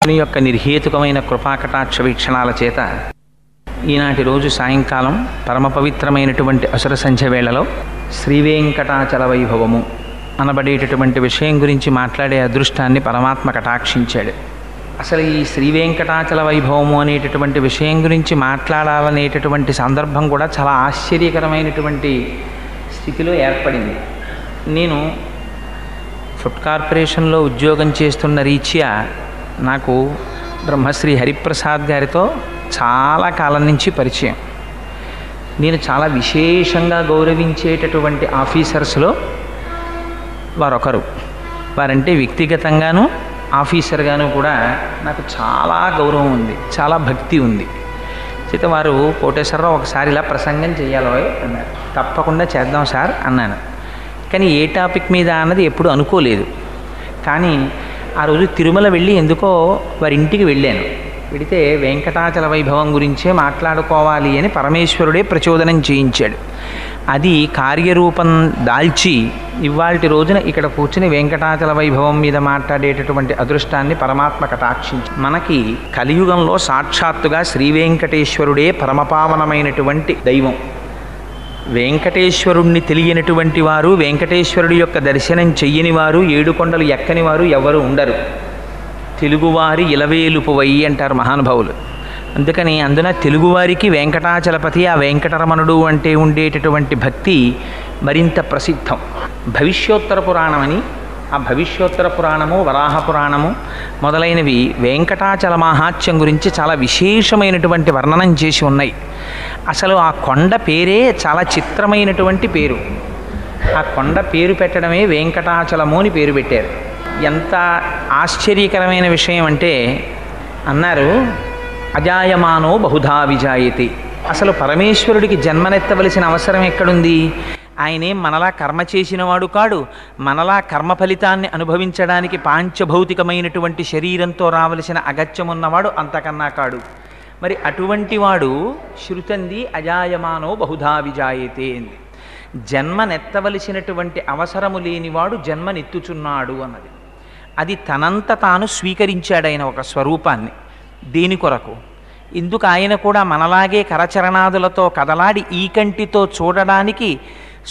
నీ యొక్క నిర్హేతుకమైన కృపాకటాక్ష వీక్షణాల చేత ఈనాటి రోజు సాయంకాలం పరమ పవిత్రమైనటువంటి అసుర సంధ్య వేళలో శ్రీవేంకటాచల వైభవము అనబడేటటువంటి విషయం గురించి మాట్లాడే అదృష్టాన్ని పరమాత్మ కటాక్షించాడు. అసలు ఈ శ్రీవేంకటాచల వైభవము అనేటటువంటి విషయం గురించి మాట్లాడాలనేటటువంటి సందర్భం కూడా చాలా ఆశ్చర్యకరమైనటువంటి స్థితిలో ఏర్పడింది. నేను ఫుడ్ కార్పొరేషన్లో ఉద్యోగం చేస్తున్న రీత్యా నాకు బ్రహ్మశ్రీ హరిప్రసాద్ గారితో చాలా కాలం నుంచి పరిచయం. నేను చాలా విశేషంగా గౌరవించేటటువంటి ఆఫీసర్స్లో వారొకరు. వారంటే వ్యక్తిగతంగాను ఆఫీసర్గాను కూడా నాకు చాలా గౌరవం ఉంది, చాలా భక్తి ఉంది. చేత వారు కోటేశ్వరరావు ఒకసారి ఇలా ప్రసంగం చేయాలో అన్నారు. తప్పకుండా చేద్దాం సార్ అన్నాను. కానీ ఏ టాపిక్ మీద అన్నది ఎప్పుడు అనుకోలేదు. కానీ ఆ రోజు తిరుమల వెళ్ళి ఎందుకో వారి ఇంటికి వెళ్ళాను. వెళితే వెంకటాచల వైభవం గురించే మాట్లాడుకోవాలి అని పరమేశ్వరుడే ప్రచోదనం చేయించాడు. అది కార్యరూపం దాల్చి ఇవాల్టి రోజున ఇక్కడ కూర్చుని వెంకటాచల వైభవం మీద మాట్లాడేటటువంటి అదృష్టాన్ని పరమాత్మ కటాక్షించి మనకి కలియుగంలో సాక్షాత్తుగా శ్రీ వెంకటేశ్వరుడే పరమపావనమైనటువంటి దైవం. వెంకటేశ్వరుణ్ణి తెలియనటువంటి వారు, వెంకటేశ్వరుడి యొక్క దర్శనం చెయ్యని వారు, ఏడుకొండలు ఎక్కని వారు ఎవరు ఉండరు. తెలుగువారి ఇలవేలుపువై అంటారు మహానుభావులు. అందుకని అందున తెలుగువారికి వెంకటాచలపతి, ఆ వెంకటరమణుడు అంటే ఉండేటటువంటి భక్తి మరింత ప్రసిద్ధం. భవిష్యోత్తర పురాణమని, ఆ భవిష్యోత్తర పురాణము, వరాహ పురాణము మొదలైనవి వెంకటాచల మహాత్యం గురించి చాలా విశేషమైనటువంటి వర్ణనం చేసి ఉన్నాయి. అసలు ఆ కొండ పేరే చాలా చిత్రమైనటువంటి పేరు. ఆ కొండ పేరు పెట్టడమే వెంకటాచలము అని పేరు పెట్టారు. ఎంత ఆశ్చర్యకరమైన విషయం అంటే అన్నారు, అజాయమానో బహుధా విజాయతే. అసలు పరమేశ్వరుడికి జన్మనెత్తవలసిన అవసరం ఎక్కడుంది? ఆయనేం మనలా కర్మ చేసినవాడు కాడు. మనలా కర్మ ఫలితాన్ని అనుభవించడానికి పాంచభౌతికమైనటువంటి శరీరంతో రావలసిన అగత్యమున్నవాడు అంతకన్నా కాడు. మరి అటువంటి వాడు శృతంది అజాయమానో బహుధా విజాయతే అంది. జన్మనెత్తవలసినటువంటి అవసరము లేనివాడు జన్మనెత్తుచున్నాడు అన్నది. అది తనంత తాను స్వీకరించాడైన ఒక స్వరూపాన్ని. దేని కొరకు? ఇందుకు ఆయన కూడా మనలాగే కరచరణాదులతో కదలాడి ఈ కంటితో చూడడానికి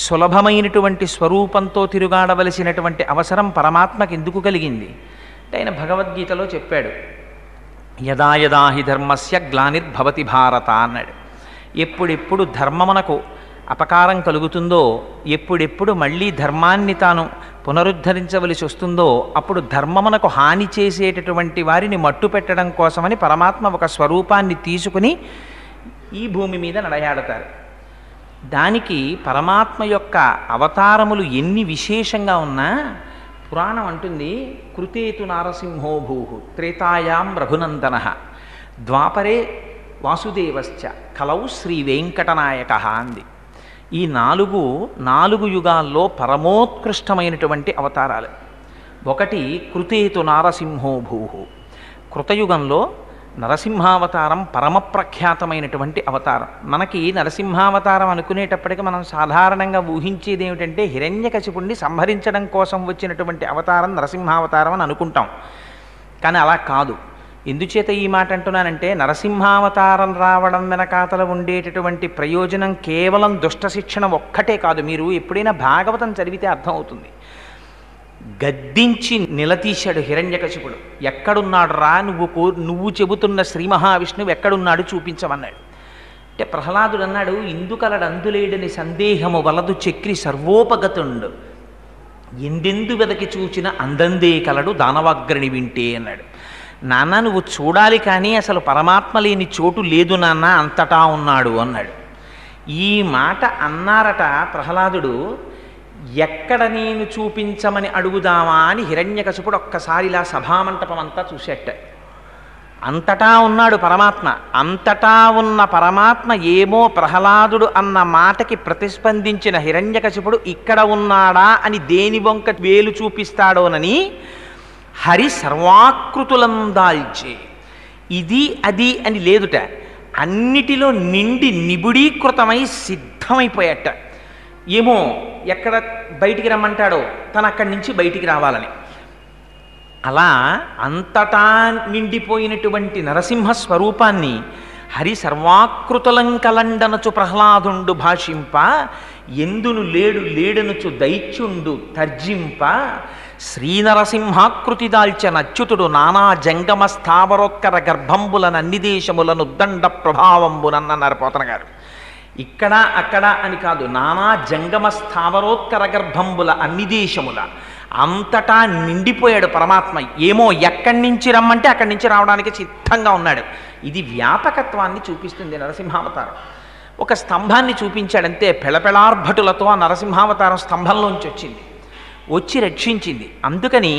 సులభమైనటువంటి స్వరూపంతో తిరుగాడవలసినటువంటి అవసరం పరమాత్మకి ఎందుకు కలిగింది అంటే ఆయన భగవద్గీతలో చెప్పాడు, యదా యదా హి ధర్మస్య గ్లానిర్భవతి భారత అన్నాడు. ఎప్పుడెప్పుడు ధర్మమునకు అపకారం కలుగుతుందో, ఎప్పుడెప్పుడు మళ్ళీ ధర్మాన్ని తాను పునరుద్ధరించవలసి వస్తుందో అప్పుడు ధర్మమునకు హాని చేసేటటువంటి వారిని మట్టు పెట్టడం కోసమని పరమాత్మ ఒక స్వరూపాన్ని తీసుకుని ఈ భూమి మీద నడయాడతారు. దానికి పరమాత్మ యొక్క అవతారములు ఎన్ని విశేషంగా ఉన్నా పురాణం అంటుంది, కృతేతు నారసింహో భూః త్రేతాయాం రఘునందన ద్వాపరే వాసుదేవశ్చ కలౌ శ్రీ వెంకటనాయక అంది. ఈ నాలుగు యుగాల్లో పరమోత్కృష్టమైనటువంటి అవతారాలు. ఒకటి కృతేతు నారసింహో భూః. కృతయుగంలో నరసింహావతారం పరమప్రఖ్యాతమైనటువంటి అవతారం. మనకి నరసింహావతారం అనుకునేటప్పటికీ మనం సాధారణంగా ఊహించేది ఏమిటంటే హిరణ్యకశిపుణ్ణి సంహరించడం కోసం వచ్చినటువంటి అవతారం నరసింహావతారం అని అనుకుంటాం. కానీ అలా కాదు. ఎందుచేత ఈ మాట అంటున్నానంటే నరసింహావతారం రావడం వెనకాతల ఉండేటటువంటి ప్రయోజనం కేవలం దుష్ట శిక్షణ ఒక్కటే కాదు. మీరు ఎప్పుడైనా భాగవతం చదివితే అర్థమవుతుంది. గద్దించి నిలదీశాడు హిరణ్యకశిపుడు. ఎక్కడున్నాడు రా, నువ్వు చెబుతున్న శ్రీ మహావిష్ణువు ఎక్కడున్నాడు చూపించమన్నాడు. అంటే ప్రహ్లాదుడు అన్నాడు, ఇందుకలడు అందులేడని సందేహము వలదు చక్రి సర్వోపగతుండు, ఎందెందు వెదకి చూచిన అందందే కలడు దానవాగ్రణి వింటే అన్నాడు. నాన్న నువ్వు చూడాలి కానీ అసలు పరమాత్మ లేని చోటు లేదు నాన్న, అంతటా ఉన్నాడు అన్నాడు. ఈ మాట అన్నారట ప్రహ్లాదుడు. ఎక్కడ నేను చూపించమని అడుగుదామా అని హిరణ్యకశిపుడు ఒక్కసారి ఇలా సభామంటపం అంతా చూసేట. అంతటా ఉన్నాడు పరమాత్మ. అంతటా ఉన్న పరమాత్మ ఏమో ప్రహ్లాదుడు అన్న మాటకి ప్రతిస్పందించిన హిరణ్యకశిపుడు ఇక్కడ ఉన్నాడా అని దేని వంక వేలు చూపిస్తాడోనని హరి సర్వాకృతులందాల్చే ఇది అది అని లేదుట. అన్నిటిలో నిండి నిబుడీకృతమై సిద్ధమైపోయాట. ఏమో ఎక్కడ బయటికి రమ్మంటాడో తను అక్కడి నుంచి బయటికి రావాలని. అలా అంతటా నిండిపోయినటువంటి నరసింహ స్వరూపాన్ని హరి సర్వాకృతులంకలండనచు ప్రహ్లాదుండు భాషింప ఎందును లేడు లేడనుచు దైత్యుండు తర్జింప శ్రీనరసింహాకృతి దాల్చిన అచ్యుతుడు నానా జంగమ స్థావరోత్కర గర్భంబుల నన్నిదేశములను ఉద్దండ ప్రభావంబునన్నారు పోతన గారు. ఇక్కడ అక్కడ అని కాదు, నానా జంగమ స్థావరోత్కర గర్భంబుల అన్ని దేశముల అంతటా నిండిపోయాడు పరమాత్మ. ఏమో ఎక్కడి నుంచి రమ్మంటే అక్కడి నుంచి రావడానికి సిద్ధంగా ఉన్నాడు. ఇది వ్యాపకత్వాన్ని చూపిస్తుంది నరసింహావతారం. ఒక స్తంభాన్ని చూపించాడంతే, పెళపెళార్భటులతో ఆ నరసింహావతారం స్తంభంలోంచి వచ్చింది, వచ్చి రక్షించింది. అందుకని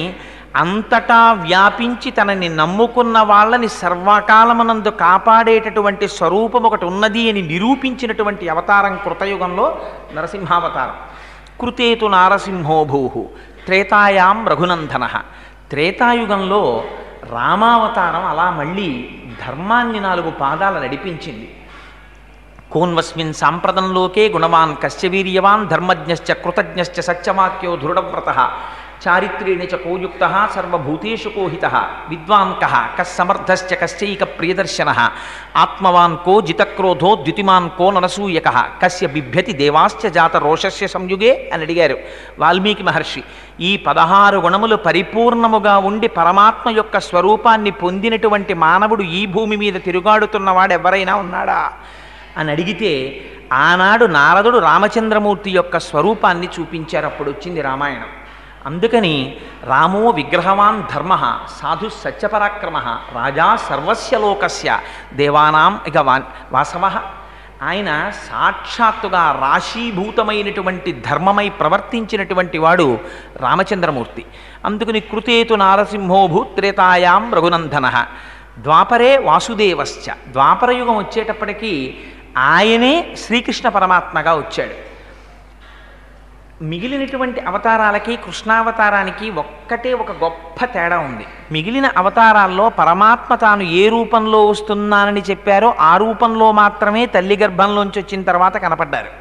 అంతటా వ్యాపించి తనని నమ్ముకున్న వాళ్ళని సర్వకాలమునందు కాపాడేటటువంటి స్వరూపం ఒకటి ఉన్నది అని నిరూపించినటువంటి అవతారం కృతయుగంలో నరసింహావతారం. కృతేతు నారసింహోభూహు త్రేతాయాం రఘునందన. త్రేతాయుగంలో రామావతారం అలా మళ్ళీ ధర్మాన్ని 4 పాదాలు నడిపించింది. కోన్వస్మిన్ సాంప్రదంలోకే గుణవాన్ కశ్చ వీర్యవాన్ ధర్మజ్ఞశ్చ కృతజ్ఞశ్చ సత్యవాక్యో దృఢవ్రతః చారిత్రేణ చ కోయుక్తః సర్వభూతేషు కోహితః విద్వాన్ కః కస్సమర్థశ్చ కశ్చైక ప్రియదర్శనః ఆత్మవాన్ కో జితక్రోధో ద్యుతిమాన్ కో ననసూయకః కస్య బిభ్యతి దేవాశ్చ జాత రోషస్య సంయుగే అని అడిగారు వాల్మీకి మహర్షి. ఈ 16 గుణములు పరిపూర్ణముగా ఉండి పరమాత్మ యొక్క స్వరూపాన్ని పొందినటువంటి మానవుడు ఈ భూమి మీద తిరుగాడుతున్నవాడు ఎవరైనా ఉన్నాడా అని అడిగితే ఆనాడు నారదుడు రామచంద్రమూర్తి యొక్క స్వరూపాన్ని చూపించారు. అప్పుడు వచ్చింది రామాయణం. అందుకని రామో విగ్రహవాన్ ధర్మ సాధు సత్యపరాక్రమ రాజా సర్వస్య లోకస్య దేవానాం ఇక వాసవ. ఆయన సాక్షాత్తుగా రాశీభూతమైనటువంటి ధర్మమై ప్రవర్తించినటువంటి వాడు రామచంద్రమూర్తి. అందుకని కృతేతు నారసింహోభూత్ త్రేతాయాం రఘునందన. ద్వాపరే వాసుదేవశ్చ. ద్వాపరయుగం వచ్చేటప్పటికీ ఆయనే శ్రీకృష్ణ పరమాత్మగా వచ్చాడు. మిగిలినటువంటి అవతారాలకి కృష్ణావతారానికి ఒక్కటే ఒక గొప్ప తేడా ఉంది. మిగిలిన అవతారాల్లో పరమాత్మ తాను ఏ రూపంలో వస్తున్నానని చెప్పారో ఆ రూపంలో మాత్రమే తల్లి గర్భంలోంచి వచ్చిన తర్వాత కనపడ్డారు.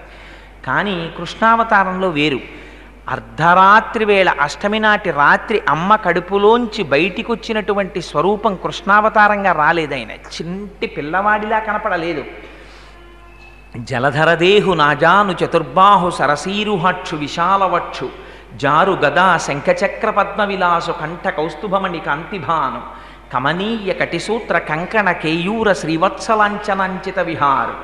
కానీ కృష్ణావతారంలో వేరు. అర్ధరాత్రి వేళ అష్టమి నాటి రాత్రి అమ్మ కడుపులోంచి బయటికి వచ్చినటువంటి స్వరూపం కృష్ణావతారంగా రాలేదు. ఆయన చిట్టి పిల్లవాడిలా కనపడలేదు. జలధరదేహు నాజాను చతుర్బాహు సరసీరుహక్షు విశాలవక్షు జారు గదా శంఖచక్ర పద్మవిలాసు కంఠ కౌస్తుభమణి కాంతిభాను కమనీయ కటిసూత్ర కంకణ కేయూర శ్రీవత్సలాంఛనంచిత విహారు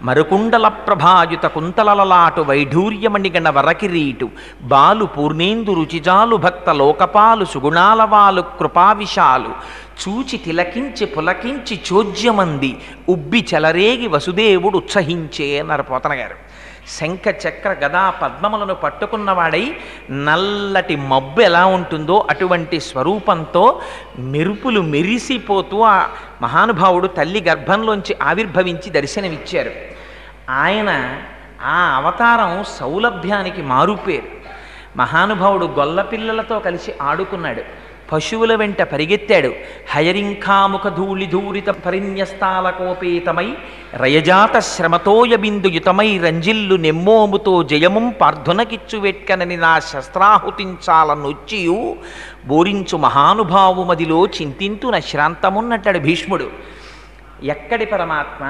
మరుకుండల ప్రభాయుత కుంతలలలాటు వైఢూర్యమణిగణ వరకిరీటు బాలు పూర్ణేందు రుచిజాలు భక్త లోకపాలు సుగుణాలవాలు కృపావిశాలు చూచి తిలకించి పులకించి చోద్యమంది ఉబ్బి చెలరేగి వసుదేవుడు ఉత్సహించే అన్నారు పోతన గారు. శంఖ చక్ర గదా పద్మములను పట్టుకున్నవాడై నల్లటి మబ్బు ఎలా ఉంటుందో అటువంటి స్వరూపంతో మెరుపులు మెరిసిపోతూ ఆ మహానుభావుడు తల్లి గర్భంలోంచి ఆవిర్భవించి దర్శనమిచ్చారు. ఆయన ఆ అవతారం సౌలభ్యానికి మారుపేరు. మహానుభావుడు గొల్లపిల్లలతో కలిసి ఆడుకున్నాడు, పశువుల వెంట పరిగెత్తాడు. హయరింఖాముఖ ధూళి ధూరిత పరిన్యస్తాలకోపేతమై రయజాత శ్రమతోయ బిందుయుతమై రంజిల్లు నెమ్మోముతో జయముం పార్థునకిచ్చు వెట్కనని నా శస్త్రాహుతించాలనొచ్చియు బోరించు మహానుభావు మదిలో చింతింతు నశ్రాంతమున్నట్టాడు భీష్ముడు. ఎక్కడి పరమాత్మ,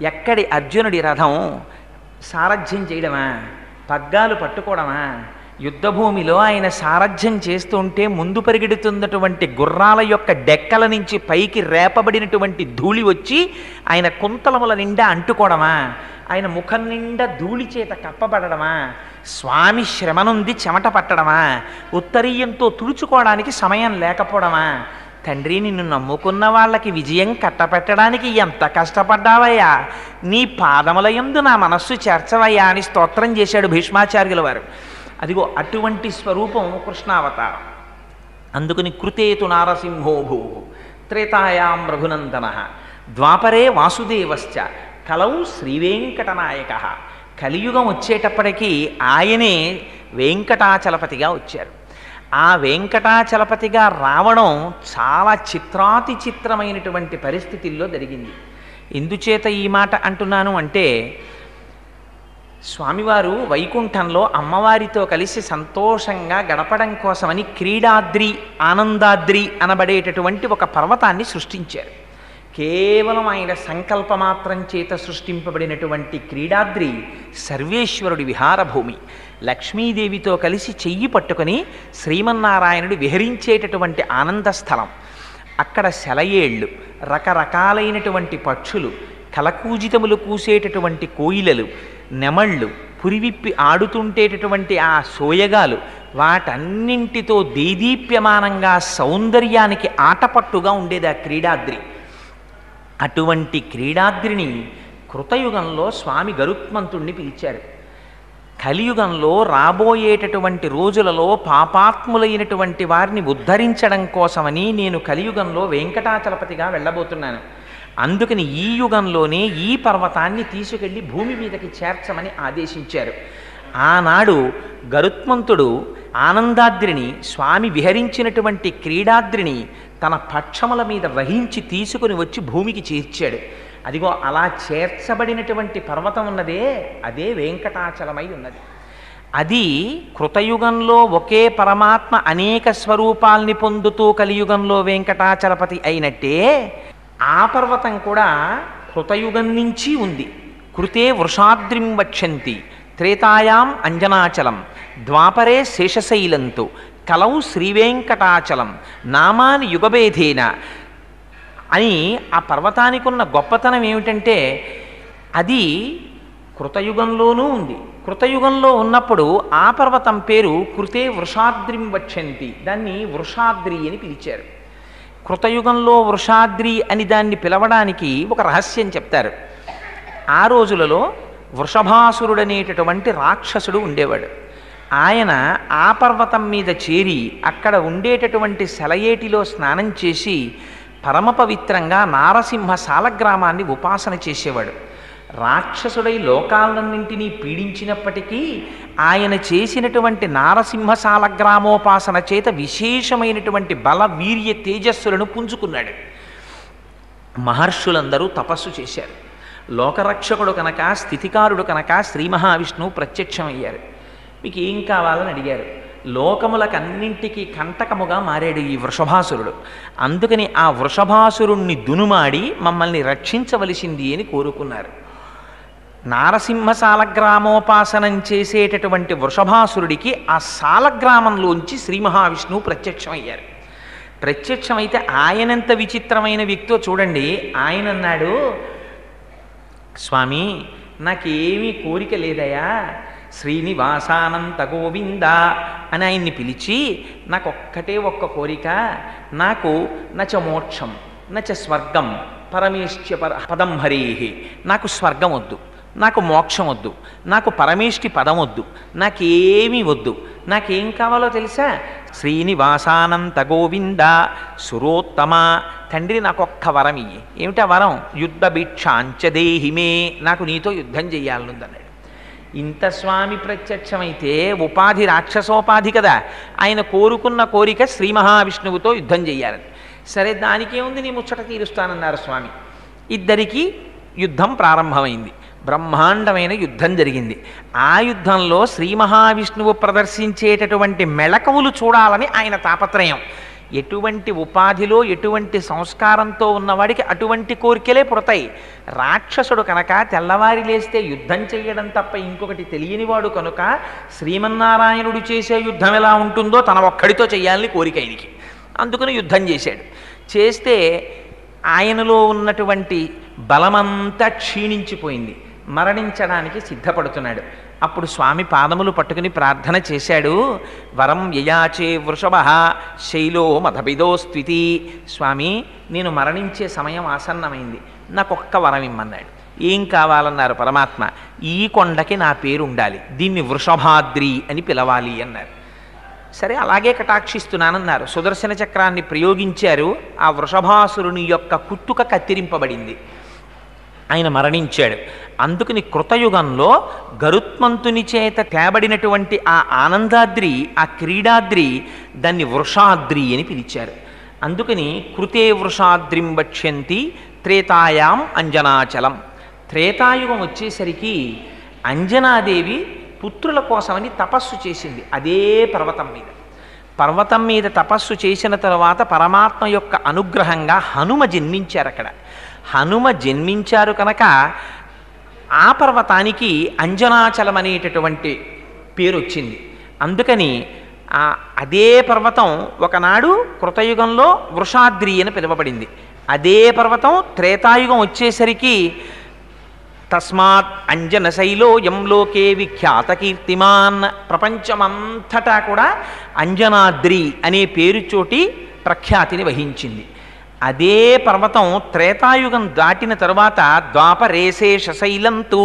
ఎక్కడి అర్జునుడి రథం సారథ్యం చేయడమా, పగ్గాలు పట్టుకోవడమా? యుద్ధభూమిలో ఆయన సారథ్యం చేస్తుంటే ముందు పరిగెడుతున్నటువంటి గుర్రాల యొక్క డెక్కల నుంచి పైకి రేపబడినటువంటి ధూళి వచ్చి ఆయన కుంతలముల నిండా అంటుకోవడమా? ఆయన ముఖం నిండా ధూళి చేత కప్పబడమా? స్వామి శ్రమనుంది చెమట పట్టడమా? ఉత్తరీయంతో తుడుచుకోవడానికి సమయం లేకపోవడమా? తండ్రి, నిన్ను నమ్ముకున్న వాళ్ళకి విజయం కట్టపెట్టడానికి ఎంత కష్టపడ్డావయ్యా, నీ పాదముల యందు నా మనస్సు చేర్చవయ్యా అని స్తోత్రం చేశాడు భీష్మాచార్యుల వారు. అదిగో అటువంటి స్వరూపం కృష్ణావతారం. అందుకని కృతేతు నారసింహోభూ త్రేతాయాం రఘునందన ద్వాపరే వాసుదేవశ్చ కలౌ శ్రీవేంకటనాయక. కలియుగం వచ్చేటప్పటికీ ఆయనే వెంకటాచలపతిగా వచ్చారు. ఆ వెంకటాచలపతిగా రావడం చాలా చిత్రాతి చిత్రమైనటువంటి పరిస్థితుల్లో జరిగింది. ఎందుచేత ఈ మాట అంటున్నాను అంటే, స్వామివారు వైకుంఠంలో అమ్మవారితో కలిసి సంతోషంగా గడపడం కోసమని క్రీడాద్రి ఆనందాద్రి అనబడేటటువంటి ఒక పర్వతాన్ని సృష్టించారు. కేవలం ఆయన సంకల్పమాత్రం చేత సృష్టింపబడినటువంటి క్రీడాద్రి సర్వేశ్వరుడి విహారభూమి. లక్ష్మీదేవితో కలిసి చెయ్యి పట్టుకొని శ్రీమన్నారాయణుడు విహరించేటటువంటి ఆనందస్థలం. అక్కడ సెలయేళ్ళు, రకరకాలైనటువంటి పక్షులు, కలకూజితములు కూసేటటువంటి కోయిలలు, నెమళ్ళు, పురివిప్పి ఆడుతుంటేటటువంటి ఆ సోయగాలు, వాటన్నింటితో దేదీప్యమానంగా సౌందర్యానికి ఆటపట్టుగా ఉండేది ఆ క్రీడాద్రి. అటువంటి క్రీడాద్రిని కృతయుగంలో స్వామి గరుత్మంతుణ్ణి పిలిచారు. కలియుగంలో రాబోయేటటువంటి రోజులలో పాపాత్ములైనటువంటి వారిని ఉద్ధరించడం కోసమని నేను కలియుగంలో వెంకటాచలపతిగా వెళ్ళబోతున్నాను. అందుకని ఈ యుగంలోనే ఈ పర్వతాన్ని తీసుకెళ్ళి భూమి మీదకి చేర్చమని ఆదేశించారు. ఆనాడు గరుత్మంతుడు ఆనందాద్రిని, స్వామి విహరించినటువంటి క్రీడాద్రిని తన పక్షముల మీద వహించి తీసుకుని వచ్చి భూమికి చేర్చాడు. అదిగో అలా చేర్చబడినటువంటి పర్వతం ఉన్నదే, అదే వెంకటాచలమై ఉన్నది. అది కృతయుగంలో ఒకే పరమాత్మ అనేక స్వరూపాల్ని పొందుతూ కలియుగంలో వెంకటాచలపతి అయినట్టే ఆ పర్వతం కూడా కృతయుగం నుంచి ఉంది. కృతే వృషాద్రిం వక్షంతి త్రేతాయాం అంజనాచలం ద్వాపరే శేషశైలంతు కలౌ శ్రీవేంకటాచలం నామాని యుగభేదేన అని ఆ పర్వతానికి ఉన్న గొప్పతనం ఏమిటంటే అది కృతయుగంలోనూ ఉంది. కృతయుగంలో ఉన్నప్పుడు ఆ పర్వతం పేరు కృతే వృషాద్రిం వక్షంతి, దాన్ని వృషాద్రి అని పిలిచారు. కృతయుగంలో వృషాద్రి అని దాన్ని పిలవడానికి ఒక రహస్యం చెప్తారు. ఆ రోజులలో వృషభాసురుడనేటటువంటి రాక్షసుడు ఉండేవాడు. ఆయన ఆ పర్వతం మీద చేరి అక్కడ ఉండేటటువంటి సెలయేటిలో స్నానం చేసి పరమ పవిత్రంగా నారసింహ సాలగ్రామాన్ని ఉపాసన చేసేవాడు. రాక్షసుడై లోకాలన్నింటినీ పీడించినప్పటికీ ఆయన చేసినటువంటి నారసింహ సాలగ్రామోపాసన చేత విశేషమైనటువంటి బల వీర్య తేజస్సులను పుంజుకున్నాడు. మహర్షులందరూ తపస్సు చేశారు. లోకరక్షకుడు కనుక, స్థితికారుడు కనుక శ్రీ మహావిష్ణువు ప్రత్యక్షమయ్యారు. మీకు ఏం కావాలని అడిగారు. లోకములకన్నింటికీ కంటకముగా మారాడు ఈ వృషభాసురుడు. అందుకని ఆ వృషభాసురుణ్ణి దునుమాడి మమ్మల్ని రక్షించవలసింది అని కోరుకున్నారు. నారసింహ సాలగ్రామోపాసనం చేసేటటువంటి వృషభాసురుడికి ఆ సాలగ్రామంలోంచి శ్రీ మహావిష్ణువు ప్రత్యక్షమయ్యారు. ప్రత్యక్షమైతే ఆయనంత విచిత్రమైన వ్యక్తో చూడండి. ఆయన అన్నాడు, స్వామి నాకేమీ కోరిక లేదయా, శ్రీనివాసానంత గోవింద అని ఆయన్ని పిలిచి నాకొక్కటే ఒక్క కోరిక, నాకు నచ మోక్షం నచ స్వర్గం పరమేష్ట్య పదం హరేహి, నాకు స్వర్గం వద్దు, నాకు మోక్షం వద్దు, నాకు పరమేష్టి పదం వద్దు, నాకేమీ వద్దు. నాకేం కావాలో తెలుసా? శ్రీనివాసానంత గోవింద సురోత్తమ, తండ్రి నాకొక్క వరం ఇయ్యి. ఏమిటా వరం? యుద్ధ భిక్షాంచ దేహిమే, నాకు నీతో యుద్ధం చెయ్యాలనుందన్నాడు. ఇంత స్వామి ప్రత్యక్షమైతే ఉపాధి రాక్షసోపాధి కదా, ఆయన కోరుకున్న కోరిక శ్రీ మహావిష్ణువుతో యుద్ధం చెయ్యాలని. సరే దానికేముంది, నీ ముచ్చట తీరుస్తానన్నారు స్వామి. ఇద్దరికీ యుద్ధం ప్రారంభమైంది. బ్రహ్మాండమైన యుద్ధం జరిగింది. ఆ యుద్ధంలో శ్రీ మహావిష్ణువు ప్రదర్శించేటటువంటి మెళకువలు చూడాలని ఆయన తాపత్రయం. ఎటువంటి ఉపాధిలో ఎటువంటి సంస్కారంతో ఉన్నవాడికి అటువంటి కోరికలే పుడతాయి. రాక్షసుడు కనుక తెల్లవారి లేస్తే యుద్ధం చెయ్యడం తప్ప ఇంకొకటి తెలియనివాడు కనుక శ్రీమన్నారాయణుడు చేసే యుద్ధం ఎలా ఉంటుందో తన ఒక్కడితో చెయ్యాలని కోరిక ఆయనకి. అందుకని యుద్ధం చేశాడు. చేస్తే ఆయనలో ఉన్నటువంటి బలమంతా క్షీణించిపోయింది. మరణించడానికి సిద్ధపడుతున్నాడు. అప్పుడు స్వామి పాదములు పట్టుకుని ప్రార్థన చేశాడు. వరం యయాచే వృషభ శైలో మధబిదోస్త్వితి, స్వామి నేను మరణించే సమయం ఆసన్నమైంది, నాకొక్క వరం ఇమ్మన్నాడు. ఏం కావాలన్నారు పరమాత్మ? ఈ కొండకి నా పేరు ఉండాలి, దీన్ని వృషభాద్రి అని పిలవాలి అన్నారు. సరే అలాగే కటాక్షిస్తున్నానన్నారు. సుదర్శన చక్రాన్ని ప్రయోగించారు. ఆ వృషభాసురుని యొక్క కుత్తుక కత్తిరింపబడింది. ఆయన మరణించాడు. అందుకని కృతయుగంలో గరుత్మంతుని చేత తేబడినటువంటి ఆ ఆనందాద్రి, ఆ క్రీడాద్రి, దాన్ని వృషాద్రి అని పిలిచారు. అందుకని కృతే వృషాద్రిం వక్ష్యంతి త్రేతాయాం అంజనాచలం. త్రేతాయుగం వచ్చేసరికి అంజనాదేవి పుత్రుల కోసమని తపస్సు చేసింది అదే పర్వతం మీద. పర్వతం మీద తపస్సు చేసిన తర్వాత పరమాత్మ యొక్క అనుగ్రహంగా హనుమ జన్మించారు అక్కడ. హనుమ జన్మించారు కనుక ఆ పర్వతానికి అంజనాచలం అనేటటువంటి పేరు వచ్చింది. అందుకని అదే పర్వతం ఒకనాడు కృతయుగంలో వృషాద్రి అని పిలువబడింది. అదే పర్వతం త్రేతాయుగం వచ్చేసరికి తస్మాత్ అంజనశైలో లోకే విఖ్యాత కీర్తిమాన్, ప్రపంచమంతటా కూడా అంజనాద్రి అనే పేరుచోటి ప్రఖ్యాతిని వహించింది. అదే పర్వతం త్రేతాయుగం దాటిన తరువాత ద్వాపరేశేషశైలంతు,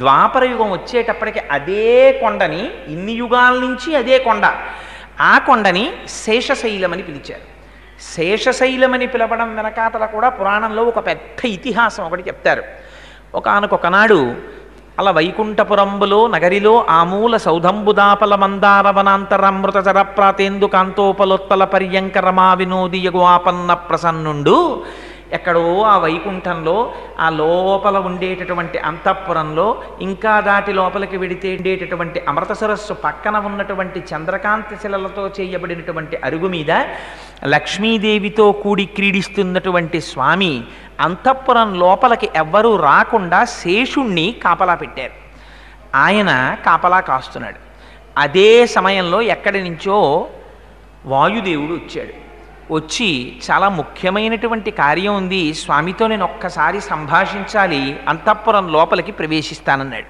ద్వాపర యుగం వచ్చేటప్పటికి అదే కొండని, ఇన్ని యుగాల నుంచి అదే కొండ, ఆ కొండని శేషశైలమని పిలిచారు. శేషశైలమని పిలవడం వెనకాతల కూడా పురాణంలో ఒక పెద్ద ఇతిహాసం ఒకటి చెప్తారు. ఒకానొకనాడు అలా వైకుంఠపురంబులో నగరిలో ఆమూల సౌధంబుదాపల మందార వనాంతరామృత చర ప్రాతేందు కాంతోపలోత్తల పర్యంక రమా వినోదియగు ఆపన్న ప్రసన్నుండు. ఎక్కడో ఆ వైకుంఠంలో ఆ లోపల ఉండేటటువంటి అంతఃపురంలో, ఇంకా దాటి లోపలికి వెడితే ఉండేటటువంటి అమృత సరస్సు పక్కన ఉన్నటువంటి చంద్రకాంతి శిలలతో చేయబడినటువంటి అరుగు మీద లక్ష్మీదేవితో కూడి క్రీడిస్తున్నటువంటి స్వామి అంతఃపురం లోపలికి ఎవ్వరూ రాకుండా శేషుణ్ణి కాపలా పెట్టారు. ఆయన కాపలా కాస్తున్నాడు. అదే సమయంలో ఎక్కడి నుంచో వాయుదేవుడు వచ్చాడు. వచ్చి చాలా ముఖ్యమైనటువంటి కార్యం ఉంది, స్వామితో నేను ఒక్కసారి సంభాషించాలి, అంతఃపురం లోపలికి ప్రవేశిస్తానన్నాడు.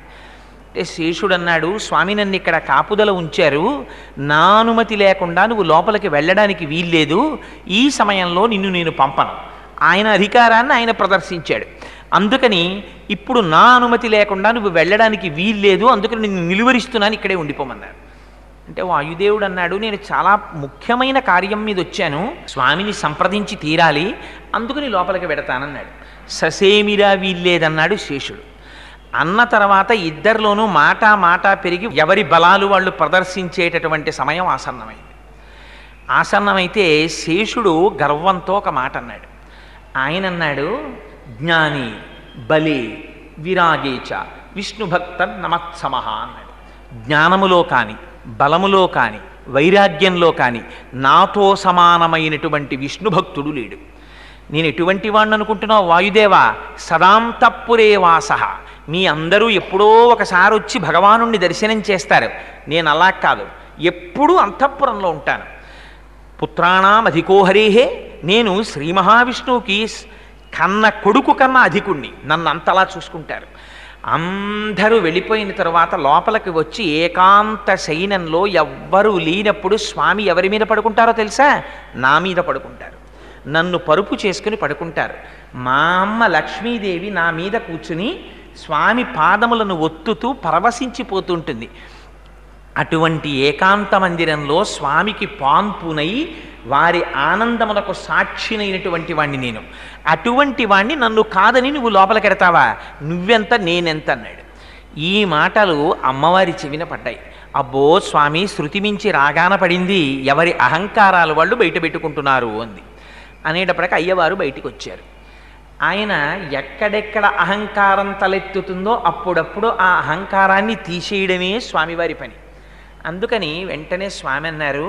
అంటే శేషుడు అన్నాడు, స్వామి నన్ను ఇక్కడ కాపుదల ఉంచారు, నా అనుమతి లేకుండా నువ్వు లోపలికి వెళ్ళడానికి వీల్లేదు, ఈ సమయంలో నిన్ను నేను పంపను. ఆయన అధికారాన్ని ఆయన ప్రదర్శించాడు. అందుకని ఇప్పుడు నా అనుమతి లేకుండా నువ్వు వెళ్ళడానికి వీల్లేదు, అందుకని నిన్ను నిలువరిస్తున్నాను, ఇక్కడే ఉండిపోమన్నాడు. అంటే వాయుదేవుడు అన్నాడు, నేను చాలా ముఖ్యమైన కార్యం మీద వచ్చాను, స్వామిని సంప్రదించి తీరాలి, అందుకని లోపలికి వెడతానన్నాడు. ససేమిరా వీల్లేదన్నాడు శేషుడు. అన్న తర్వాత ఇద్దరిలోనూ మాట పెరిగి ఎవరి బలాలు వాళ్ళు ప్రదర్శించేటటువంటి సమయం ఆసన్నమైంది. ఆసన్నమైతే శేషుడు గర్వంతో ఒక మాట అన్నాడు. ఆయన అన్నాడు, జ్ఞాని బలే విరాగేచ విష్ణుభక్త నమత్సమహ అన్నాడు. జ్ఞానములో కానీ, బలములో కానీ, వైరాగ్యంలో కానీ నాతో సమానమైనటువంటి విష్ణుభక్తుడు లేడు. నేను ఎటువంటి వాడిని అనుకుంటున్నావు వాయుదేవా? సదాంతఃపురే వాసః, మీ అందరూ ఎప్పుడో ఒకసారి వచ్చి భగవానుణ్ణి దర్శనం చేస్తారు, నేను అలా కాదు, ఎప్పుడూ అంతఃపురంలో ఉంటాను. పుత్రాణం అధికోహరేహే, నేను శ్రీ మహావిష్ణువుకి కన్న కొడుకు కన్నా అధికుణ్ణి, నన్ను అంతలా చూసుకుంటారు. అందరూ వెళ్ళిపోయిన తర్వాత లోపలికి వచ్చి ఏకాంత శయనంలో ఎవ్వరూ లేనప్పుడు స్వామి ఎవరి మీద పడుకుంటారో తెలుసా? నా మీద పడుకుంటారు, నన్ను పరుపు చేసుకుని పడుకుంటారు. మా అమ్మ లక్ష్మీదేవి నా మీద కూర్చుని స్వామి పాదములను ఒత్తుతూ పరవశించిపోతుంటుంది. అటువంటి ఏకాంత మందిరంలో స్వామికి పాన్పునై వారి ఆనందములకు సాక్షినైనటువంటి వాణ్ణి నేను. అటువంటి వాణ్ణి నన్ను కాదని నువ్వు లోపలికెడతావా? నువ్వెంత నేనెంత అన్నాడు. ఈ మాటలు అమ్మవారి చెవిన పడ్డాయి. అబ్బో స్వామి, శృతి మించి రాగాన పడింది, ఎవరి అహంకారాలు వాళ్ళు బయట పెట్టుకుంటున్నారు అంది. అనేటప్పటికీ అయ్యవారు బయటికి వచ్చారు. ఆయన ఎక్కడెక్కడ అహంకారం తలెత్తుతుందో అప్పుడప్పుడు ఆ అహంకారాన్ని తీసేయడమే స్వామివారి పని. అందుకని వెంటనే స్వామి అన్నారు,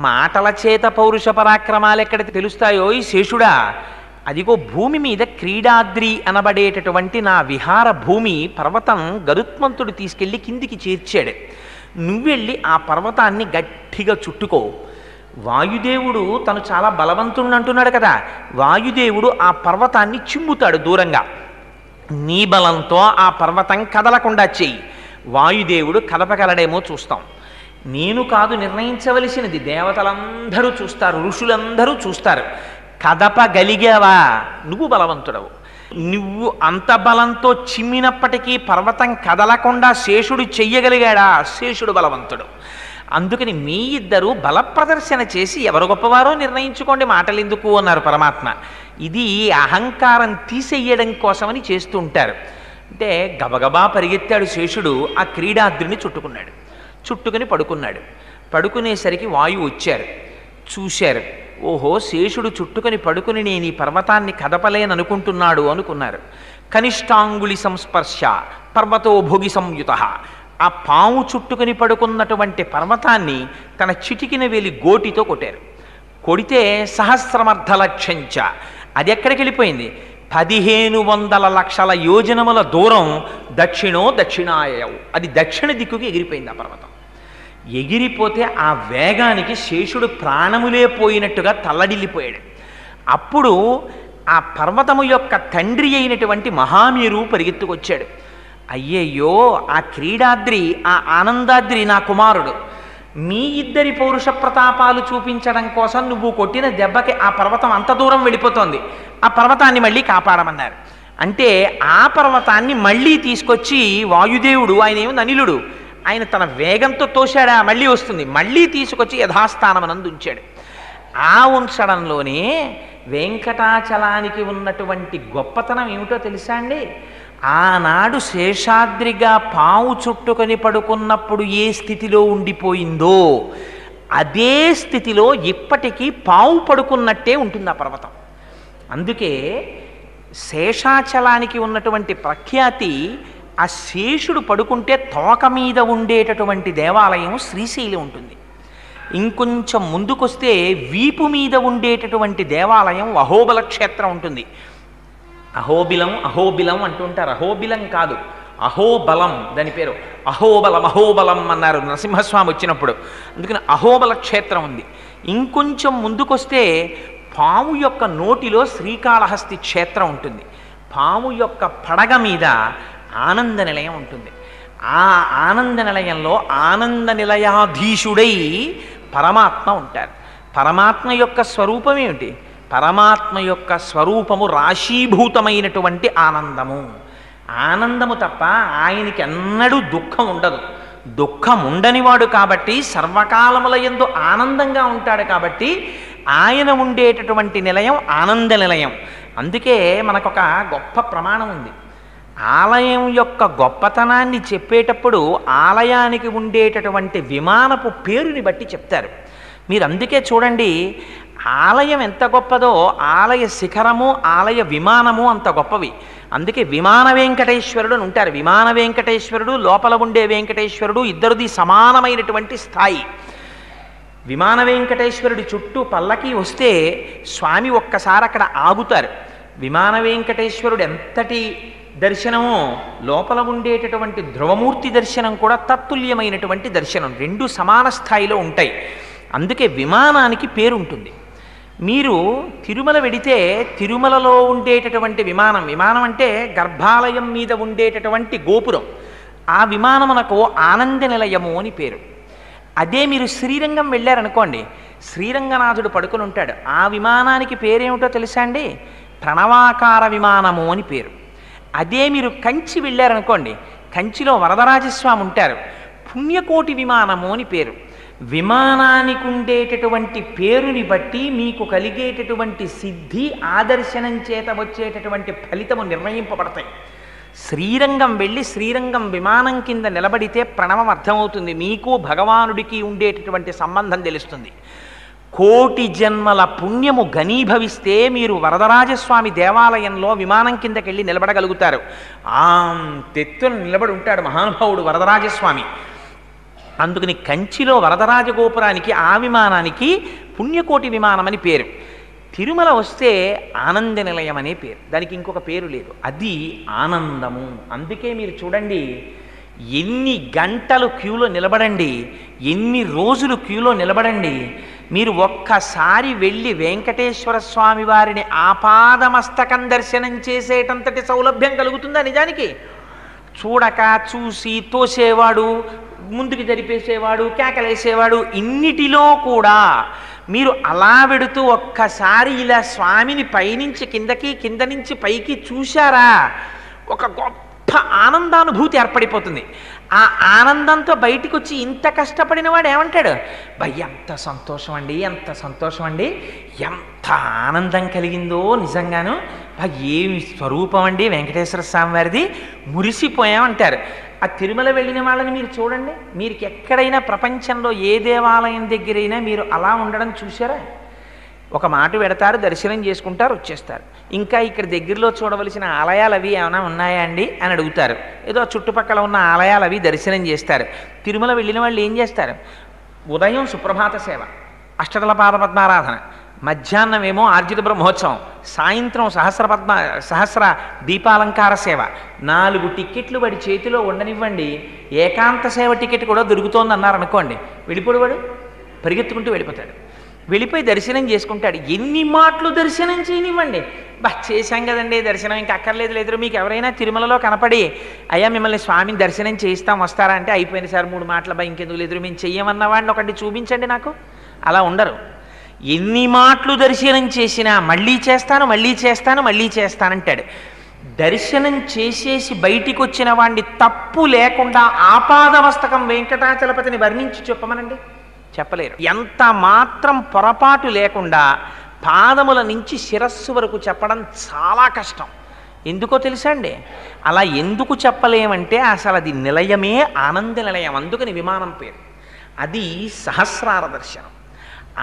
మాటల చేత పౌరుష పరాక్రమాలు ఎక్కడ తెలుస్తాయో ఈ శేషుడా, అదిగో భూమి మీద క్రీడాద్రి అనబడేటటువంటి నా విహార భూమి పర్వతం గరుత్మంతుడు తీసుకెళ్ళి కిందికి చేర్చాడు. నువ్వెళ్ళి ఆ పర్వతాన్ని గట్టిగా చుట్టుకో. వాయుదేవుడు తను చాలా బలవంతుడు అంటున్నాడు కదా, వాయుదేవుడు ఆ పర్వతాన్ని చిమ్ముతాడు దూరంగా. నీ బలంతో ఆ పర్వతం కదలకుండా చెయ్యి. వాయుదేవుడు కదపగలడేమో చూస్తాం. నేను కాదు నిర్ణయించవలసినది, దేవతలందరూ చూస్తారు, ఋషులందరూ చూస్తారు. కదపగలిగావా నువ్వు బలవంతుడవు. నువ్వు అంత బలంతో చిమ్మినప్పటికీ పర్వతం కదలకుండా శేషుడు చెయ్యగలిగాడా? శేషుడు బలవంతుడు. అందుకని మీ ఇద్దరూ బల ప్రదర్శన చేసి ఎవరు గొప్పవారో నిర్ణయించుకోండి, మాటలు ఎందుకు అన్నారు పరమాత్మ. ఇది అహంకారం తీసేయడం కోసమని చేస్తూ ఉంటారు. అంటే గబగబా పరిగెత్తాడు శేషుడు, ఆ క్రీడాద్రిని చుట్టుకున్నాడు. చుట్టుకుని పడుకున్నాడు. పడుకునేసరికి వాయువు వచ్చారు, చూశారు. ఓహో శేషుడు చుట్టుకొని పడుకుని నేను ఈ పర్వతాన్ని కదపలేననుకుంటున్నాడు అనుకున్నారు. కనిష్టాంగుళి సంస్పర్శ పర్వతో భోగి సంయుత. ఆ పాము చుట్టుకొని పడుకున్నటువంటి పర్వతాన్ని తన చిటికిన వేలి గోటితో కొట్టారు. కొడితే సహస్రమర్ధలక్షంచ, అది ఎక్కడికి వెళ్ళిపోయింది? 1500 లక్షల యోజనముల దూరం దక్షిణాయవు, అది దక్షిణ దిక్కుకి ఎగిరిపోయింది ఆ పర్వతం. ఎగిరిపోతే ఆ వేగానికి శేషుడు ప్రాణములే పోయినట్టుగా తల్లడిల్లిపోయాడు. అప్పుడు ఆ పర్వతము యొక్క తండ్రి అయినటువంటి మహామేరు పరిగెత్తుకొచ్చాడు. అయ్యయ్యో, ఆ క్రీడాద్రి, ఆ ఆనందాద్రి నా కుమారుడు. మీ ఇద్దరి పౌరుష ప్రతాపాలు చూపించడం కోసం నువ్వు కొట్టిన దెబ్బకి ఆ పర్వతం అంత దూరం వెళ్ళిపోతోంది, ఆ పర్వతాన్ని మళ్ళీ కాపాడమన్నారు. అంటే ఆ పర్వతాన్ని మళ్ళీ తీసుకొచ్చి వాయుదేవుడు, ఆయన ఏముంది అనిలుడు, ఆయన తన వేగంతో తోశాడా, మళ్ళీ వస్తుంది, మళ్ళీ తీసుకొచ్చి యథాస్థానమనందు ఉంచాడు. ఆ ఉంచడంలోనే వెంకటాచలానికి ఉన్నటువంటి గొప్పతనం ఏమిటో తెలుసా అండి? ఆనాడు శేషాద్రిగా పాము చుట్టుకొని పడుకున్నప్పుడు ఏ స్థితిలో ఉండిపోయిందో అదే స్థితిలో ఇప్పటికీ పాము పడుకున్నట్టే ఉంటుంది ఆ పర్వతం. అందుకే శేషాచలానికి ఉన్నటువంటి ప్రఖ్యాతి, ఆ శేషుడు పడుకుంటే తోక మీద ఉండేటటువంటి దేవాలయం శ్రీశైలం ఉంటుంది. ఇంకొంచెం ముందుకొస్తే వీపు మీద ఉండేటటువంటి దేవాలయం అహోబల క్షేత్రం ఉంటుంది. అహోబిలం అంటుంటారు, అహోబిలం కాదు, అహోబలం దాని పేరు. అహోబలం అన్నారు నరసింహస్వామి వచ్చినప్పుడు. అందుకని అహోబల క్షేత్రం ఉంది. ఇంకొంచెం ముందుకొస్తే పాము యొక్క నోటిలో శ్రీకాళహస్తి క్షేత్రం ఉంటుంది. పాము యొక్క పడగ మీద ఆనంద నిలయం ఉంటుంది. ఆ ఆనంద నిలయంలో ఆనంద నిలయాధీశుడై పరమాత్మ ఉంటారు. పరమాత్మ యొక్క స్వరూపం ఏమిటి? పరమాత్మ యొక్క స్వరూపము రాశీభూతమైనటువంటి ఆనందము. ఆనందము తప్ప ఆయనకి ఎన్నడూ దుఃఖం ఉండదు. దుఃఖం ఉండనివాడు కాబట్టి సర్వకాలముల యందు ఆనందంగా ఉంటాడు. కాబట్టి ఆయన ఉండేటటువంటి నిలయం ఆనంద నిలయం. అందుకే మనకొక గొప్ప ప్రమాణం ఉంది. ఆలయం యొక్క గొప్పతనాన్ని చెప్పేటప్పుడు ఆలయానికి ఉండేటటువంటి విమానపు పేరుని బట్టి చెప్తారు. మీరు అందుకే చూడండి, ఆలయం ఎంత గొప్పదో ఆలయ శిఖరము, ఆలయ విమానము అంత గొప్పవి. అందుకే విమాన వెంకటేశ్వరుడు అని ఉంటారు. విమాన వెంకటేశ్వరుడు, లోపల ఉండే వెంకటేశ్వరుడు, ఇద్దరిది సమానమైనటువంటి స్థాయి. విమాన వెంకటేశ్వరుడి చుట్టూ పల్లకి వస్తే స్వామి ఒక్కసారి అక్కడ ఆగుతారు. విమాన వెంకటేశ్వరుడు ఎంతటి దర్శనమో లోపల ఉండేటటువంటి ధ్రువమూర్తి దర్శనం కూడా తత్తుల్యమైనటువంటి దర్శనం. రెండు సమాన స్థాయిలో ఉంటాయి. అందుకే విమానానికి పేరుంటుంది. మీరు తిరుమల వెడితే తిరుమలలో ఉండేటటువంటి విమానం అంటే గర్భాలయం మీద ఉండేటటువంటి గోపురం. ఆ విమానమునకు ఆనంద నిలయము అని పేరు. అదే మీరు శ్రీరంగం వెళ్ళారనుకోండి, శ్రీరంగనాథుడు పడుకుని ఉంటాడు. ఆ విమానానికి పేరేమిటో తెలుసా అండి? ప్రణవాకార విమానము అని పేరు. అదే మీరు కంచి వెళ్ళారనుకోండి, కంచిలో వరదరాజస్వామి ఉంటారు, పుణ్యకోటి విమానము అని పేరు. విమానానికి ఉండేటటువంటి పేరుని బట్టి మీకు కలిగేటటువంటి సిద్ధి, ఆదర్శనం చేత వచ్చేటటువంటి ఫలితము నిర్ణయింపబడతాయి. శ్రీరంగం వెళ్ళి శ్రీరంగం విమానం కింద నిలబడితే ప్రణవం అర్థమవుతుంది, మీకు భగవానుడికి ఉండేటటువంటి సంబంధం తెలుస్తుంది. కోటి జన్మల పుణ్యము ఘనీభవిస్తే మీరు వరదరాజస్వామి దేవాలయంలో విమానం కిందకి వెళ్ళి నిలబడగలుగుతారు. తెత్తున నిలబడి ఉంటాడు మహానుభావుడు వరదరాజస్వామి. అందుకని కంచిలో వరదరాజగోపురానికి ఆ విమానానికి పుణ్యకోటి విమానం అని పేరు. తిరుమల వస్తే ఆనంద నిలయం అనే పేరు. దానికి ఇంకొక పేరు లేదు, అది ఆనందము. అందుకే మీరు చూడండి, ఎన్ని గంటలు క్యూలో నిలబడండి, ఎన్ని రోజులు క్యూలో నిలబడండి, మీరు ఒక్కసారి వెళ్ళి వెంకటేశ్వర స్వామి వారిని ఆపాదమస్తకం దర్శనం చేసేటంతటి సౌలభ్యం కలుగుతుందా? నిజానికి చూడక చూసి తోసేవాడు, ముందుకు జరిపేసేవాడు, కేకలేసేవాడు, ఇన్నిటిలో కూడా మీరు అలా వెడుతూ ఒక్కసారి ఇలా స్వామిని పైనుంచి కిందకి, కింద నుంచి పైకి చూశారా, ఒక గొప్ప ఆనందానుభూతి ఏర్పడిపోతుంది. ఆ ఆనందంతో బయటికి వచ్చి ఇంత కష్టపడిన వాడు ఏమంటాడు? భయ్య ఎంత సంతోషం అండి, ఎంత సంతోషం అండి, ఎంత ఆనందం కలిగిందో నిజంగాను, ఏమి స్వరూపం అండి వెంకటేశ్వర స్వామి వారిది, మురిసిపోయామంటారు. ఆ తిరుమల వెళ్ళిన వాళ్ళని మీరు చూడండి, మీకు ఎక్కడైనా ప్రపంచంలో ఏ దేవాలయం దగ్గరైనా మీరు అలా ఉండడం చూసారా? ఒక మాట పెడతారు, దర్శనం చేసుకుంటారు, వచ్చేస్తారు. ఇంకా ఇక్కడ దగ్గరలో చూడవలసిన ఆలయాలు అవి ఏమైనా ఉన్నాయా అండి అని అడుగుతారు. ఏదో చుట్టుపక్కల ఉన్న ఆలయాలు అవి దర్శనం చేస్తారు. తిరుమల వెళ్ళిన వాళ్ళు ఏం చేస్తారు? ఉదయం సుప్రభాత సేవ, అష్టదళ పాదపద్మారాధన, మధ్యాహ్నమేమో ఆర్జిత బ్రహ్మోత్సవం, సాయంత్రం సహస్ర దీపాలంకార సేవ, 4 టిక్కెట్లు వాడి చేతిలో ఉండనివ్వండి, ఏకాంత సేవ టికెట్ కూడా దొరుకుతోంది అన్నారనుకోండి, వెళ్ళిపోడు వాడు, పరిగెత్తుకుంటూ వెళ్ళిపోతాడు. వెళ్ళిపోయి దర్శనం చేసుకుంటాడు. ఎన్ని మాటలు దర్శనం చేయనివ్వండి, చేశాం కదండి దర్శనం, ఇంకా అక్కర్లేదు లేదు. మీకు ఎవరైనా తిరుమలలో కనపడి అయ్యా మిమ్మల్ని స్వామిని దర్శనం చేయిస్తాం వస్తారా అంటే, అయిపోయింది సార్ 3 మాటల ఇంకెందుకు లేదు, మేము చెయ్యమన్నవాడిని ఒకటి చూపించండి నాకు. అలా ఉండరు. ఎన్ని మాటలు దర్శనం చేసినా మళ్ళీ చేస్తాను మళ్ళీ చేస్తాను మళ్ళీ చేస్తానంటాడు. దర్శనం చేసేసి బయటికి వచ్చిన వాడిని తప్పు లేకుండా ఆపాదమస్తకం వెంకటాచలపతిని వర్ణించి చెప్పమనండి, చెప్పలేరు. ఎంత మాత్రం పొరపాటు లేకుండా పాదముల నుంచి శిరస్సు వరకు చెప్పడం చాలా కష్టం. ఎందుకో తెలుసా అండి? అలా ఎందుకు చెప్పలేమంటే అసలు అది నిలయమే ఆనంద నిలయం, అందుకని విమానం పేరు. అది సహస్రార దర్శనం.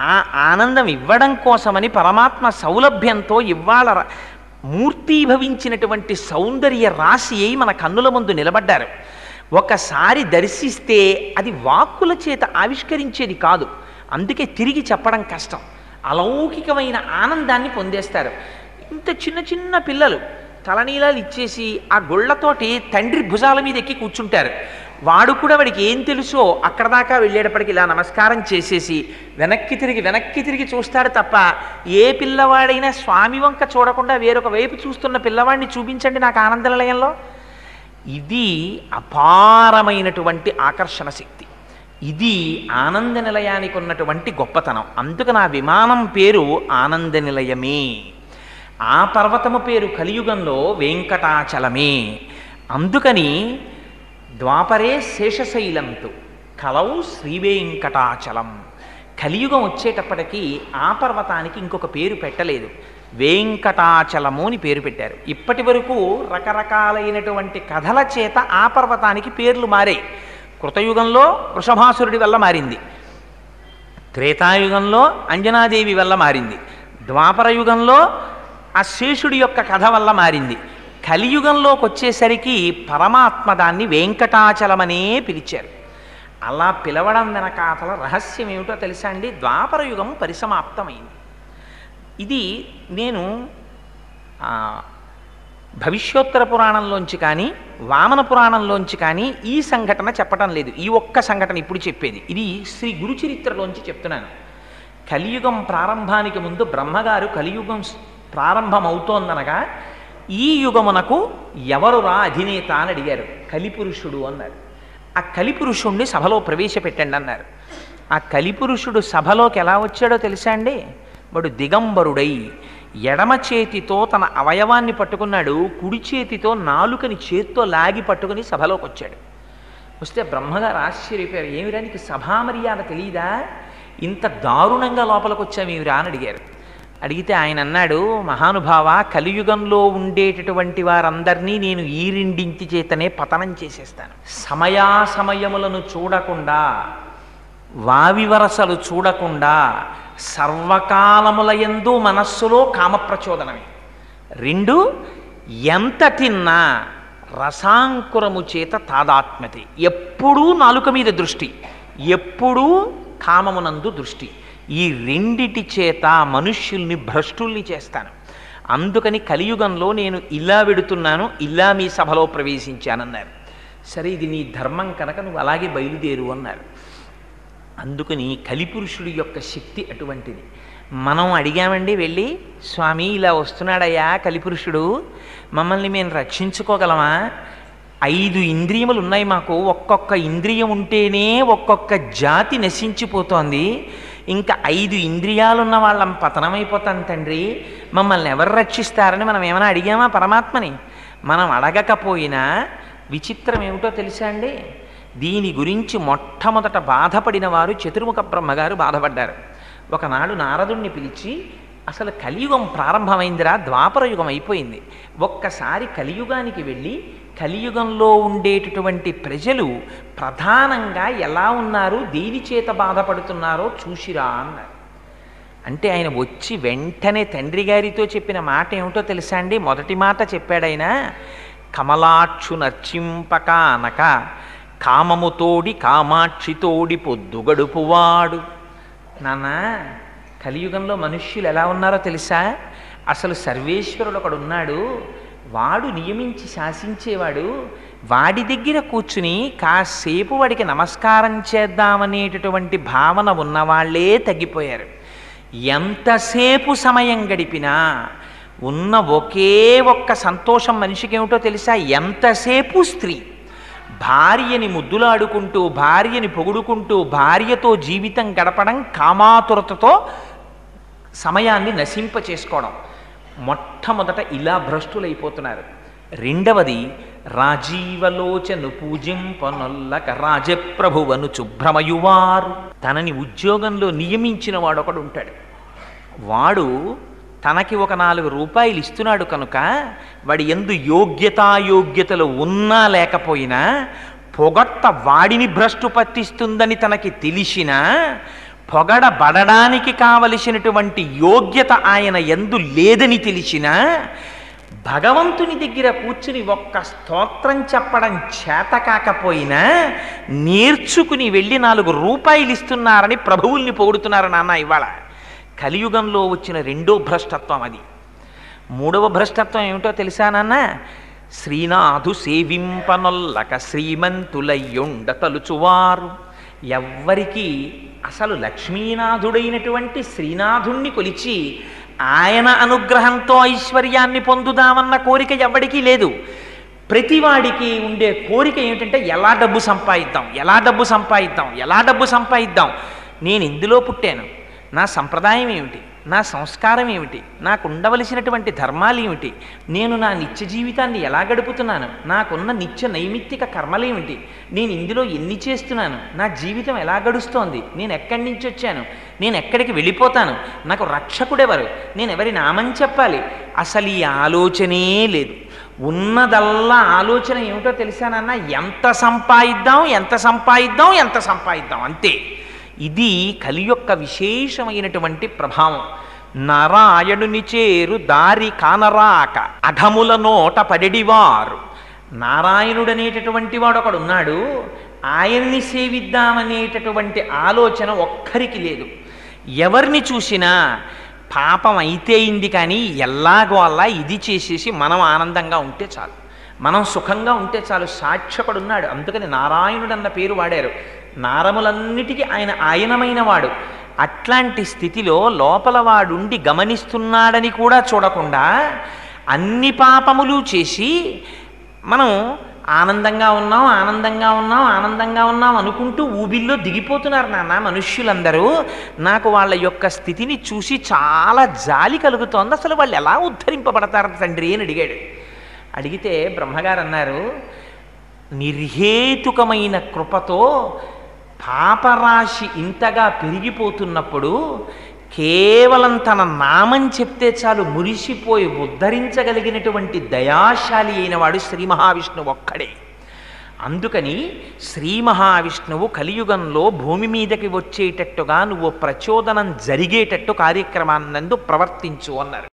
ఆ ఆనందం ఇవ్వడం కోసమని పరమాత్మ సౌలభ్యంతో ఇవాళ మూర్తీభవించినటువంటి సౌందర్య రాశి అయి మన కన్నుల ముందు నిలబడ్డారు. ఒకసారి దర్శిస్తే అది వాక్కుల చేత ఆవిష్కరించేది కాదు, అందుకే తిరిగి చెప్పడం కష్టం. అలౌకికమైన ఆనందాన్ని పొందేస్తారు. ఇంత చిన్న చిన్న పిల్లలు తలనీలాలు ఇచ్చేసి ఆ గుళ్ళతోటి తండ్రి భుజాల మీద ఎక్కి కూర్చుంటారు. వాడు కూడా వాడికి ఏం తెలుసో అక్కడ దాకా వెళ్ళేటప్పటికి ఇలా నమస్కారం చేసేసి వెనక్కి తిరిగి చూస్తాడు తప్ప, ఏ పిల్లవాడైనా స్వామి వంక చూడకుండా వేరొక వైపు చూస్తున్న పిల్లవాడిని చూపించండి నాకు ఆనంద నిలయంలో. ఇది అపారమైనటువంటి ఆకర్షణ శక్తి. ఇది ఆనంద నిలయానికి ఉన్నటువంటి గొప్పతనం. అందుకని ఆ విమానం పేరు ఆనంద నిలయమే. ఆ పర్వతము పేరు కలియుగంలో వెంకటాచలమే. అందుకని ద్వాపరే శేషశైలంతు కలౌ శ్రీవేంకటాచలం. కలియుగం వచ్చేటప్పటికీ ఆ పర్వతానికి ఇంకొక పేరు పెట్టలేదు, వెంకటాచలము అని పేరు పెట్టారు. ఇప్పటి వరకు రకరకాలైనటువంటి కథల చేత ఆ పర్వతానికి పేర్లు మారాయి. కృతయుగంలో వృషభాసురుడి వల్ల మారింది, త్రేతాయుగంలో అంజనాదేవి వల్ల మారింది, ద్వాపర యుగంలో ఆ శేషుడి యొక్క కథ వల్ల మారింది. కలియుగంలోకి వచ్చేసరికి పరమాత్మ దాన్ని వెంకటాచలమనే పిలిచారు. అలా పిలవడం వెనకాతల రహస్యం ఏమిటో తెలుసా అండి? ద్వాపర యుగం పరిసమాప్తమైంది. ఇది నేను భవిష్యోత్తర పురాణంలోంచి కానీ వామన పురాణంలోంచి కానీ ఈ సంఘటన చెప్పటం లేదు. ఈ ఒక్క సంఘటన ఇప్పుడు చెప్పేది. ఇది శ్రీ గురు చరిత్రలోంచి చెప్తున్నాను. కలియుగం ప్రారంభానికి ముందు బ్రహ్మగారు కలియుగం ప్రారంభమవుతోందనగా ఈ యుగమునకు ఎవరురా అధినేత అని అడిగారు. కలిపురుషుడు అన్నారు. ఆ కలిపురుషుణ్ణి సభలో ప్రవేశపెట్టండి అన్నారు. ఆ కలిపురుషుడు సభలోకి ఎలా వచ్చాడో తెలుసా అండి? వాడు దిగంబరుడై ఎడమ చేతితో తన అవయవాన్ని పట్టుకున్నాడు, కుడి చేతితో నాలుకని చేత్తో లాగి పట్టుకుని సభలోకి వచ్చాడు. వస్తే బ్రహ్మగారు ఆశ్చర్యపోయారు. ఏమిరా నీకు సభామర్యాద తెలియదా? ఇంత దారుణంగా లోపలికి వచ్చామేమిరా అని అడిగారు. అడిగితే ఆయన అన్నాడు, మహానుభావ, కలియుగంలో ఉండేటటువంటి వారందరినీ నేను ఈ రెండింటి చేతనే పతనం చేసేస్తాను. సమయాసమయములను చూడకుండా, వావివరసలు చూడకుండా, సర్వకాలములయందు మనస్సులో కామప్రచోదనమే. 2 ఎంత తిన్నా రసాంకురము చేత తాదాత్మ్యతే. ఎప్పుడూ నాలుక మీద దృష్టి, ఎప్పుడూ కామమునందు దృష్టి. ఈ రెండిటి చేత మనుష్యుల్ని భ్రష్టుల్ని చేస్తాను. అందుకని కలియుగంలో నేను ఇలా వెడుతున్నాను, ఇలా మీ సభలో ప్రవేశించానన్నారు. సరే, ఇది నీ ధర్మం కనుక నువ్వు అలాగే బయలుదేరు అన్నారు. అందుకని కలిపురుషుడి యొక్క శక్తి అటువంటిది. మనం అడిగామండి వెళ్ళి, స్వామి ఇలా వస్తున్నాడయ్యా కలిపురుషుడు, మమ్మల్ని మేము రక్షించుకోగలమా? 5 ఇంద్రియములు ఉన్నాయి మాకు, ఒక్కొక్క ఇంద్రియం ఉంటేనే ఒక్కొక్క జాతి నశించిపోతోంది. ఇంకా 5 ఇంద్రియాలున్న వాళ్ళం పతనమైపోతాం తండ్రి, మమ్మల్ని ఎవరు రక్షిస్తారని మనం ఏమైనా అడిగామా పరమాత్మని? మనం అడగకపోయినా విచిత్రం ఏమిటో తెలుసా అండి? దీని గురించి మొట్టమొదట బాధపడిన వారు చతుర్ముఖ బ్రహ్మగారు బాధపడ్డారు. ఒకనాడు నారదుణ్ణి పిలిచి, అసలు కలియుగం ప్రారంభమైందిరా, ద్వాపర యుగం అయిపోయింది, ఒక్కసారి కలియుగానికి వెళ్ళి కలియుగంలో ఉండేటటువంటి ప్రజలు ప్రధానంగా ఎలా ఉన్నారు, దేని చేత బాధపడుతున్నారో చూసిరా అన్నారు. అంటే ఆయన వచ్చి వెంటనే తండ్రి గారితో చెప్పిన మాట ఏమిటో తెలుసా అండి? మొదటి మాట చెప్పాడు ఆయన, కమలాక్షు నర్చింపక అనక కామముతోడి కామాక్షితోడి పొద్దు గడుపువాడు. నాన్న, కలియుగంలో మనుష్యులు ఎలా ఉన్నారో తెలుసా? అసలు సర్వేశ్వరుడు ఒకడు ఉన్నాడు, వాడు నియమించి శాసించేవాడు. వాడి దగ్గర కూర్చుని కాసేపు వాడికి నమస్కారం చేద్దామనేటటువంటి భావన ఉన్నవాళ్లే తగ్గిపోయారు. ఎంతసేపు సమయం గడిపినా ఉన్న ఒకే ఒక్క సంతోషం మనిషికి ఏమిటో తెలుసా? ఎంతసేపు స్త్రీ. భార్యని ముద్దులాడుకుంటూ, భార్యని పొగుడుకుంటూ, భార్యతో జీవితం గడపడం, కామాతురతతో సమయాన్ని నశింప చేసుకోవడం. మొట్టమొదట ఇలా భ్రష్టులైపోతున్నారు. రెండవది, రాజీవలోచను పూజింపనొల్లక రాజప్రభువను చుభ్రమయువారు. తనని ఉద్యోగంలో నియమించిన వాడు ఒకడు ఉంటాడు. వాడు తనకి ఒక 4 రూపాయలు ఇస్తున్నాడు కనుక వాడి యందు యోగ్యతాయోగ్యతలు ఉన్నా లేకపోయినా పొగట్ట వాడిని భ్రష్టు పట్టిస్తుందని తనకి తెలిసినా, పొగడబడడానికి కావలసినటువంటి యోగ్యత ఆయన యందు లేదని తెలిసినా, భగవంతుని దగ్గర కూర్చుని ఒక్క స్తోత్రం చెప్పడం చేత కాకపోయినా నేర్చుకుని వెళ్ళి 4 రూపాయలు ఇస్తున్నారని ప్రభువుల్ని పొగుడుతున్నారు నాన్న. ఇవాళ కలియుగంలో వచ్చిన రెండో భ్రష్టత్వం అది. మూడవ భ్రష్టత్వం ఏమిటో తెలుసా నాన్న? శ్రీనాథు సేవింపనొల్లక శ్రీమంతులయ్యుండ తలుచువారు. ఎవ్వరికీ అసలు లక్ష్మీనాథుడైనటువంటి శ్రీనాథుణ్ణి కొలిచి ఆయన అనుగ్రహంతో ఐశ్వర్యాన్ని పొందుదామన్న కోరిక ఎవ్వడికీ లేదు. ప్రతివాడికి ఉండే కోరిక ఏమిటంటే ఎలా డబ్బు సంపాదిద్దాం, ఎలా డబ్బు సంపాదిద్దాం, ఎలా డబ్బు సంపాదిద్దాం. నేను ఇందులో పుట్టాను, నా సంప్రదాయం ఏమిటి, నా సంస్కారం ఏమిటి, నాకు ఉండవలసినటువంటి ధర్మాలు ఏమిటి, నేను నా నిత్య జీవితాన్ని ఎలా గడుపుతున్నాను, నాకున్న నిత్య నైమిత్తిక కర్మలేమిటి, నేను ఇందులో ఎన్ని చేస్తున్నాను, నా జీవితం ఎలా గడుస్తోంది, నేను ఎక్కడి నుంచి వచ్చాను, నేను ఎక్కడికి వెళ్ళిపోతాను, నాకు రక్షకుడెవరు, నేను ఎవరి నామం చెప్పాలి, అసలు ఈ ఆలోచనే లేదు. ఉన్నదల్లా ఆలోచన ఏమిటో తెలుసానన్నా? ఎంత సంపాదిద్దాం, ఎంత సంపాదిద్దాం, ఎంత సంపాదిద్దాం, అంతే. ఇది కలి యొక్క విశేషమైనటువంటి ప్రభావం. నారాయణుని చేరు దారి కానరాక అధముల నోట పడెడివారు. నారాయణుడనేటటువంటి వాడు ఒకడు ఉన్నాడు, ఆయన్ని సేవిద్దామనేటటువంటి ఆలోచన ఒక్కరికి లేదు. ఎవరిని చూసినా పాపం అయితే అయింది, కానీ ఎల్లాగో అలా ఇది చేసేసి మనం ఆనందంగా ఉంటే చాలు, మనం సుఖంగా ఉంటే చాలు. సాక్షకుడున్నాడు, అందుకని నారాయణుడు అన్న పేరు వాడారు. నారములన్నిటికీ ఆయన ఆయనమైన వాడు. అట్లాంటి స్థితిలో లోపల వాడుండి గమనిస్తున్నాడని కూడా చూడకుండా అన్ని పాపములు చేసి మనం ఆనందంగా ఉన్నాం, ఆనందంగా ఉన్నాం, ఆనందంగా ఉన్నాం అనుకుంటూ ఊబిల్లో దిగిపోతున్నారు నాన్న మనుష్యులందరూ. నాకు వాళ్ళ యొక్క స్థితిని చూసి చాలా జాలి కలుగుతోంది. అసలు వాళ్ళు ఎలా ఉద్ధరింపబడతారు తండ్రి అని అడిగాడు. అడిగితే బ్రహ్మగారు అన్నారు, నిర్హేతుకమైన కృపతో పాపరాశి ఇంతగా పెరిగిపోతున్నప్పుడు కేవలం తన నామం చెప్తే చాలు మురిసిపోయి ఉద్ధరించగలిగినటువంటి దయాశాలి అయిన వాడు శ్రీ మహావిష్ణువు ఒక్కడే. అందుకని శ్రీ మహావిష్ణువు కలియుగంలో భూమి మీదకి వచ్చేటట్టుగా నువ్వు ప్రచోదనం జరిగేటట్టు కార్యక్రమాన్నందు ప్రవర్తించు అన్నారు.